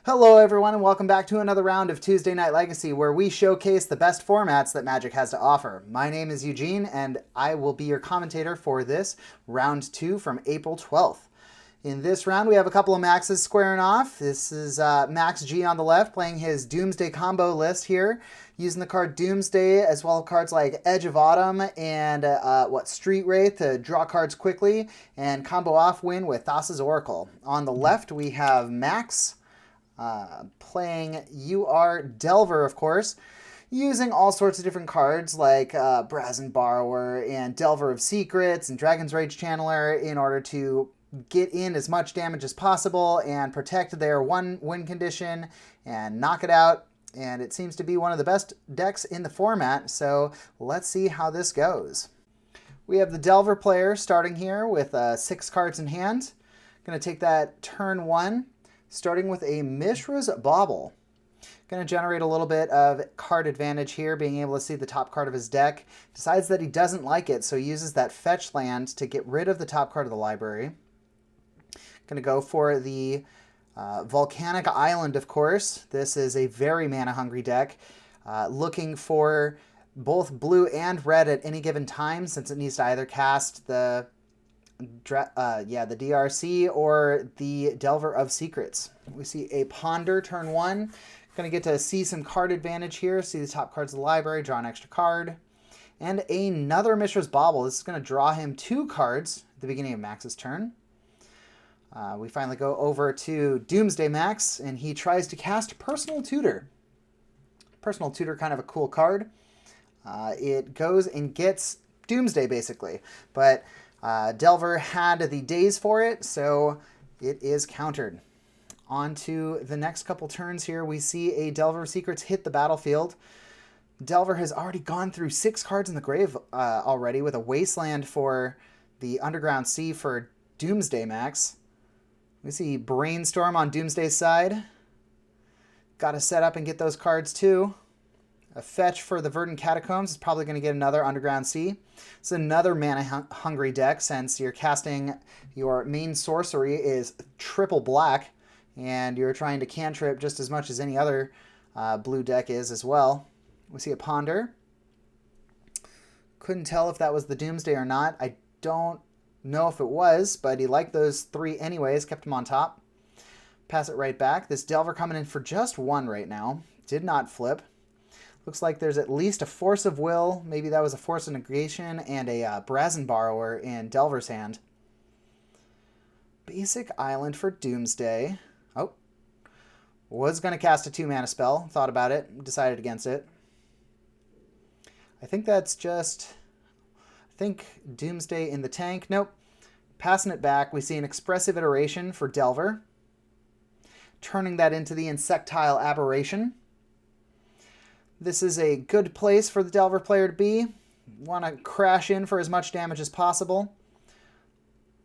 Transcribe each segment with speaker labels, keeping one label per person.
Speaker 1: Hello everyone and welcome back to another round of Tuesday Night Legacy where we showcase the best formats that Magic has to offer. My name is Eugene and I will be your commentator for this round 2 from April 12th. In this round we have a couple of Maxes squaring off. This is Max G on the left playing his Doomsday combo list here, using the card Doomsday as well as cards like Edge of Autumn and Street Wraith to draw cards quickly and combo off win with Thassa's Oracle. On the left we have Max playing UR Delver, of course, using all sorts of different cards like Brazen Borrower and Delver of Secrets and Dragon's Rage Channeler in order to get in as much damage as possible and protect their one win condition and knock it out. And it seems to be one of the best decks in the format, so let's see how this goes. We have the Delver player starting here with 6 cards in hand. Going to take that turn 1. Starting with a Mishra's Bauble. Going to generate a little bit of card advantage here, being able to see the top card of his deck. Decides that he doesn't like it, so he uses that fetch land to get rid of the top card of the library. Going to go for the Volcanic Island, of course. This is a very mana-hungry deck, looking for both blue and red at any given time, since it needs to either cast the DRC or the Delver of Secrets. We see a Ponder turn 1. Going to get to see some card advantage here. See the top cards of the library, draw an extra card. And another Mishra's Bauble. This is going to draw him 2 cards at the beginning of Max's turn. We finally go over to Doomsday Max, and he tries to cast Personal Tutor. Personal Tutor, kind of a cool card. It goes and gets Doomsday, basically. But Delver had the days for it, so it is countered. On to the next couple turns here, we see a Delver of Secrets hit the battlefield. Delver has already gone through 6 cards in the grave already, with a Wasteland for the Underground Sea for Doomsday Max. We see Brainstorm on Doomsday's side. Got to set up and get those cards too. A fetch for the Verdant Catacombs is probably going to get another Underground Sea. It's another mana-hungry deck, since you're casting your main sorcery is triple black, and you're trying to cantrip just as much as any other blue deck is as well. We see a Ponder. Couldn't tell if that was the Doomsday or not. I don't know if it was, but he liked those 3 anyways, kept them on top. Pass it right back. This Delver coming in for just 1 right now. Did not flip. Looks like there's at least a Force of Will. Maybe that was a Force of Negation and a Brazen Borrower in Delver's hand. Basic Island for Doomsday. Oh. Was going to cast a 2-mana spell. Thought about it. Decided against it. I think that's just... Doomsday in the tank. Nope. Passing it back. We see an Expressive Iteration for Delver. Turning that into the Insectile Aberration. This is a good place for the Delver player to be. Want to crash in for as much damage as possible.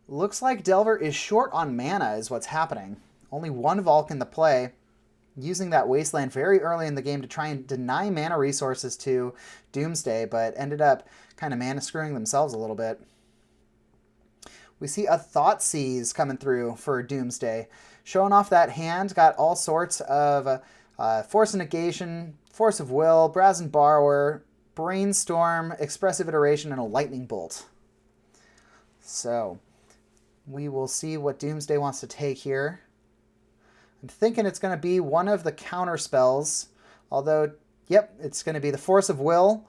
Speaker 1: Looks like Delver is short on mana is what's happening. Only 1 Volk in the play. Using that Wasteland very early in the game to try and deny mana resources to Doomsday, but ended up kind of mana screwing themselves a little bit. We see a Thoughtseize coming through for Doomsday. Showing off that hand, got all sorts of Force of Negation, Force of Will, Brazen Borrower, Brainstorm, Expressive Iteration, and a Lightning Bolt. So, we will see what Doomsday wants to take here. I'm thinking it's going to be one of the counter spells, although, yep, it's going to be the Force of Will.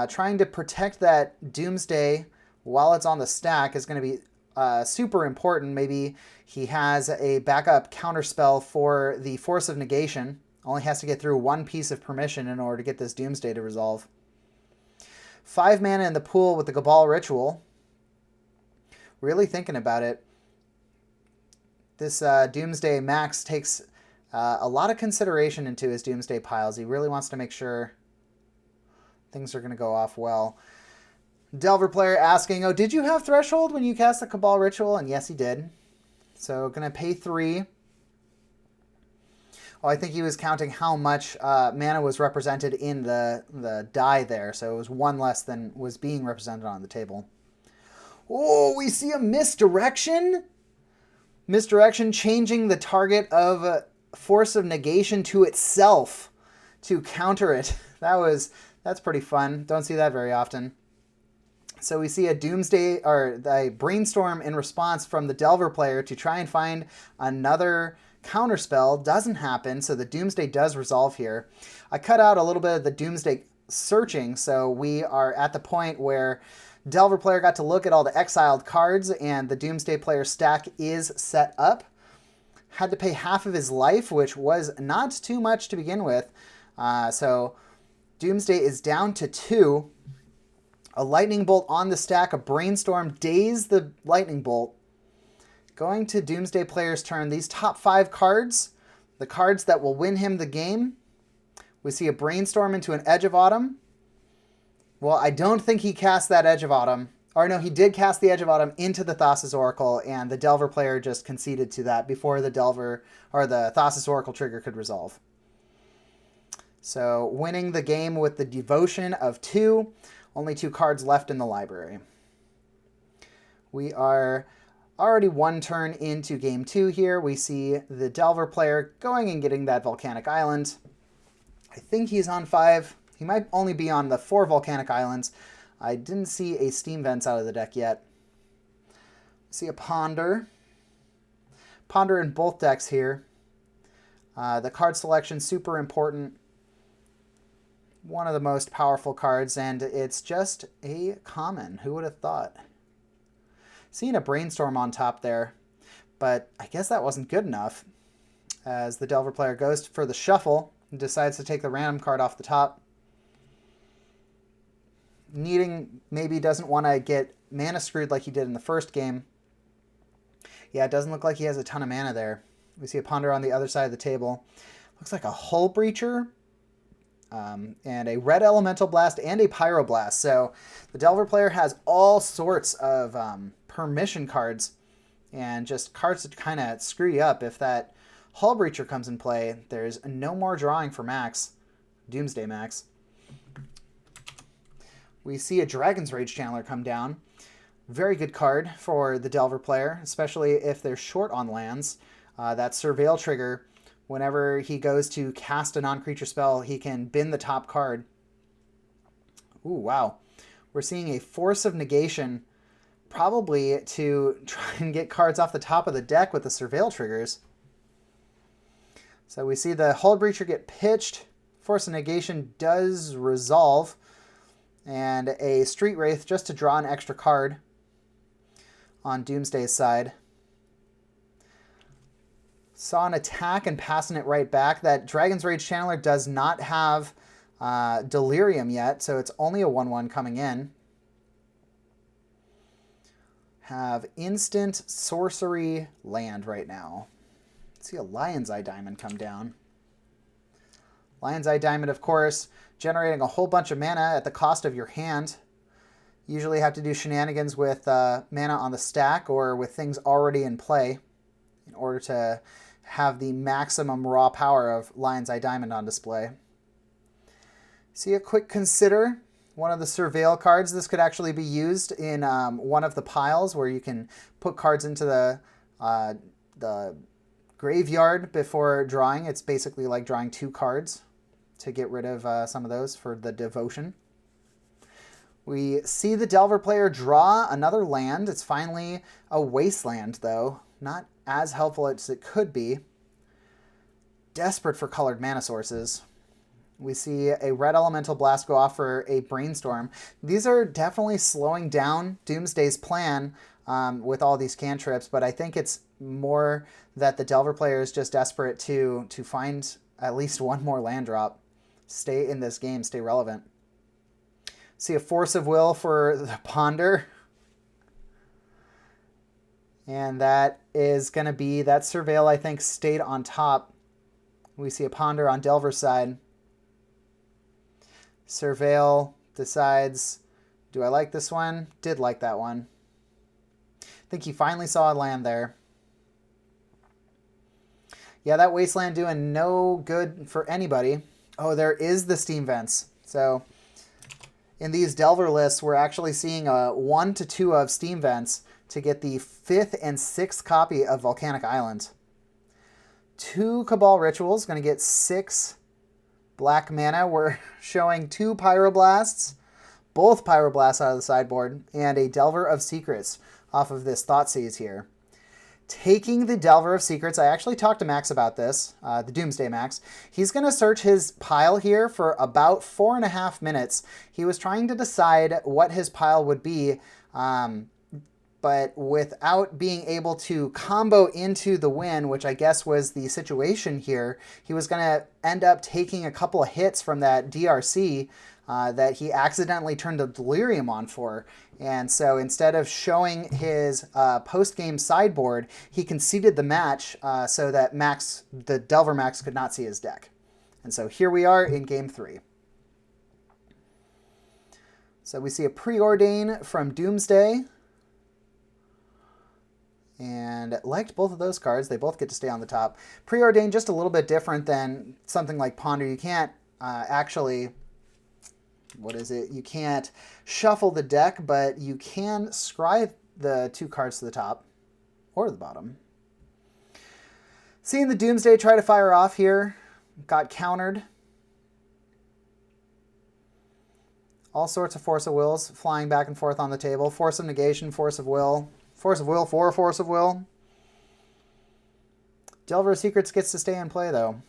Speaker 1: Trying to protect that Doomsday while it's on the stack is going to be super important. Maybe he has a backup counter spell for the Force of Negation. Only has to get through 1 piece of permission in order to get this Doomsday to resolve. 5 mana in the pool with the Cabal Ritual. Really thinking about it. This Doomsday Max takes a lot of consideration into his Doomsday piles. He really wants to make sure things are going to go off well. Delver player asking, oh, did you have Threshold when you cast the Cabal Ritual? And yes, he did. So going to pay 3. Oh, I think he was counting how much mana was represented in the die there. So it was 1 less than was being represented on the table. Oh, we see a Misdirection? Misdirection changing the target of Force of Negation to itself to counter it. That's pretty fun. Don't see that very often. So we see a Doomsday, or a Brainstorm in response from the Delver player to try and find another counterspell. Doesn't happen, so the Doomsday does resolve here. I cut out a little bit of the Doomsday searching, so we are at the point where Delver player got to look at all the exiled cards, and the Doomsday player stack is set up. Had to pay half of his life, which was not too much to begin with. So Doomsday is down to 2. A Lightning Bolt on the stack, a Brainstorm, daze the Lightning Bolt. Going to Doomsday player's turn, these top 5 cards, the cards that will win him the game. We see a Brainstorm into an Edge of Autumn. Well, I don't think he cast that Edge of Autumn. Or no, he did cast the Edge of Autumn into the Thassa's Oracle, and the Delver player just conceded to that before the Delver, or the Thassa's Oracle trigger could resolve. So winning the game with the Devotion of 2. Only 2 cards left in the library. We are already 1 turn into game 2 here. We see the Delver player going and getting that Volcanic Island. I think he's on 5. He might only be on the 4 Volcanic Islands. I didn't see a Steam Vents out of the deck yet. See a Ponder. Ponder in both decks here. The card selection, super important. One of the most powerful cards, and it's just a common. Who would have thought? Seeing a Brainstorm on top there, but I guess that wasn't good enough, as the Delver player goes for the shuffle and decides to take the random card off the top. Maybe doesn't want to get mana screwed like he did in the first game. Yeah, it doesn't look like he has a ton of mana there. We see a Ponder on the other side of the table. Looks like a Hull Breacher. And a Red Elemental Blast and a Pyroblast. So the Delver player has all sorts of permission cards and just cards to kind of screw you up. If that Hull Breacher comes in play, there's no more drawing for Max, Doomsday Max. We see a Dragon's Rage Channeler come down. Very good card for the Delver player, especially if they're short on lands. That Surveil trigger, whenever he goes to cast a non-creature spell, he can bin the top card. Ooh, wow. We're seeing a Force of Negation, probably to try and get cards off the top of the deck with the Surveil triggers. So we see the Hull Breacher get pitched. Force of Negation does resolve. And a Street Wraith just to draw an extra card on Doomsday's side. Saw an attack and passing it right back. That Dragon's Rage Channeler does not have Delirium yet, so it's only a 1/1 coming in. Have instant sorcery land right now. Let's see a Lion's Eye Diamond come down. Lion's Eye Diamond, of course, generating a whole bunch of mana at the cost of your hand. Usually have to do shenanigans with mana on the stack or with things already in play in order to have the maximum raw power of Lion's Eye Diamond on display. See a quick Consider, one of the Surveil cards. This could actually be used in one of the piles where you can put cards into the graveyard before drawing. It's basically like drawing 2 cards to get rid of some of those for the Devotion. We see the Delver player draw another land. It's finally a Wasteland, though. Not as helpful as it could be. Desperate for colored mana sources. We see a Red Elemental Blast go off for a Brainstorm. These are definitely slowing down Doomsday's plan with all these cantrips, but I think it's more that the Delver player is just desperate to find at least one more land drop. Stay in this game, stay relevant. See a Force of Will for the Ponder. And that is going to be, that Surveil, I think, stayed on top. We see a Ponder on Delver's side. Surveil decides, do I like this one? Did like that one. I think he finally saw a land there. Yeah, that Wasteland doing no good for anybody. Oh, there is the Steam Vents. So in these Delver lists, we're actually seeing a 1 to 2 of Steam Vents to get the 5th and 6th copy of Volcanic Island. 2 Cabal Rituals, going to get 6 black mana. We're showing 2 Pyroblasts, both Pyroblasts out of the sideboard, and a Delver of Secrets off of this Thoughtseize here. Taking the Delver of Secrets, I actually talked to Max about this, the Doomsday Max. He's going to search his pile here for about 4.5 minutes. He was trying to decide what his pile would be, but without being able to combo into the win, which I guess was the situation here, he was going to end up taking a couple of hits from that DRC that he accidentally turned the Delirium on for. And so instead of showing his post-game sideboard, he conceded the match so that Max, the Delver Max, could not see his deck. And so here we are in Game 3. So we see a Preordain from Doomsday. And liked both of those cards. They both get to stay on the top. Preordain just a little bit different than something like Ponder. You can't actually, what is it? You can't shuffle the deck, but you can scry the 2 cards to the top or the bottom. Seeing the Doomsday try to fire off here, got countered. All sorts of Force of Wills flying back and forth on the table. Force of Negation, Force of Will. Force of Will for Force of Will. Delver of Secrets gets to stay in play, though.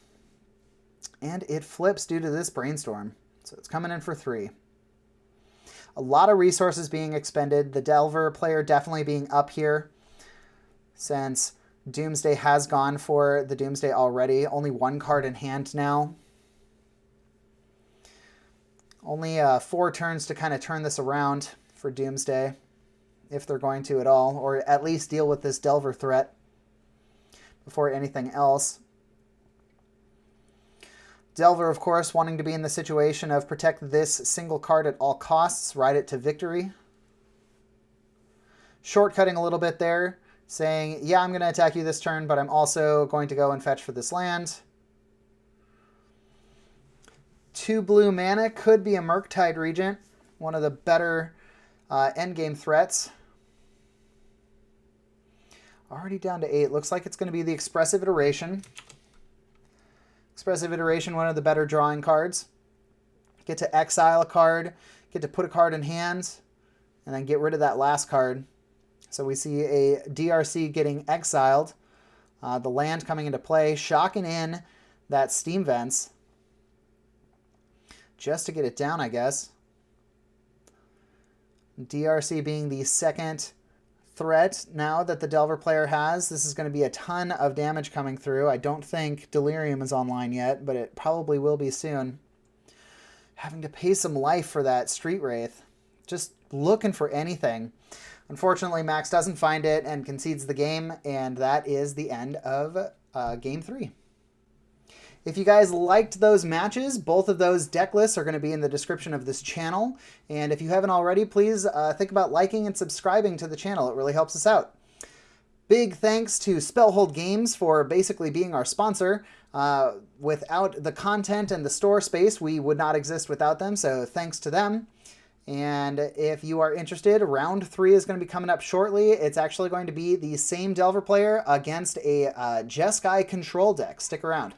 Speaker 1: And it flips due to this Brainstorm. So it's coming in for 3. A lot of resources being expended. The Delver player definitely being up here, since Doomsday has gone for the Doomsday already. Only 1 card in hand now. Only 4 turns to kind of turn this around for Doomsday, if they're going to at all, or at least deal with this Delver threat before anything else. Delver, of course, wanting to be in the situation of protect this single card at all costs, ride it to victory. Shortcutting a little bit there, saying, yeah, I'm going to attack you this turn, but I'm also going to go and fetch for this land. 2 blue mana, could be a Murktide Regent, one of the better endgame threats. Already down to 8. Looks like it's going to be the Expressive Iteration. Expressive Iteration, one of the better drawing cards. Get to exile a card, get to put a card in hand, and then get rid of that last card. So we see a DRC getting exiled. The land coming into play, shocking in that Steam Vents. Just to get it down, I guess. DRC being the second threat now that the Delver player has. This is going to be a ton of damage coming through. I don't think Delirium is online yet, but it probably will be soon. Having to pay some life for that Street Wraith. Just looking for anything. Unfortunately, Max doesn't find it and concedes the game, and that is the end of Game 3. If you guys liked those matches, both of those deck lists are going to be in the description of this channel. And if you haven't already, please think about liking and subscribing to the channel. It really helps us out. Big thanks to Spellhold Games for basically being our sponsor. Without the content and the store space, we would not exist without them, so thanks to them. And if you are interested, round 3 is going to be coming up shortly. It's actually going to be the same Delver player against a Jeskai control deck. Stick around.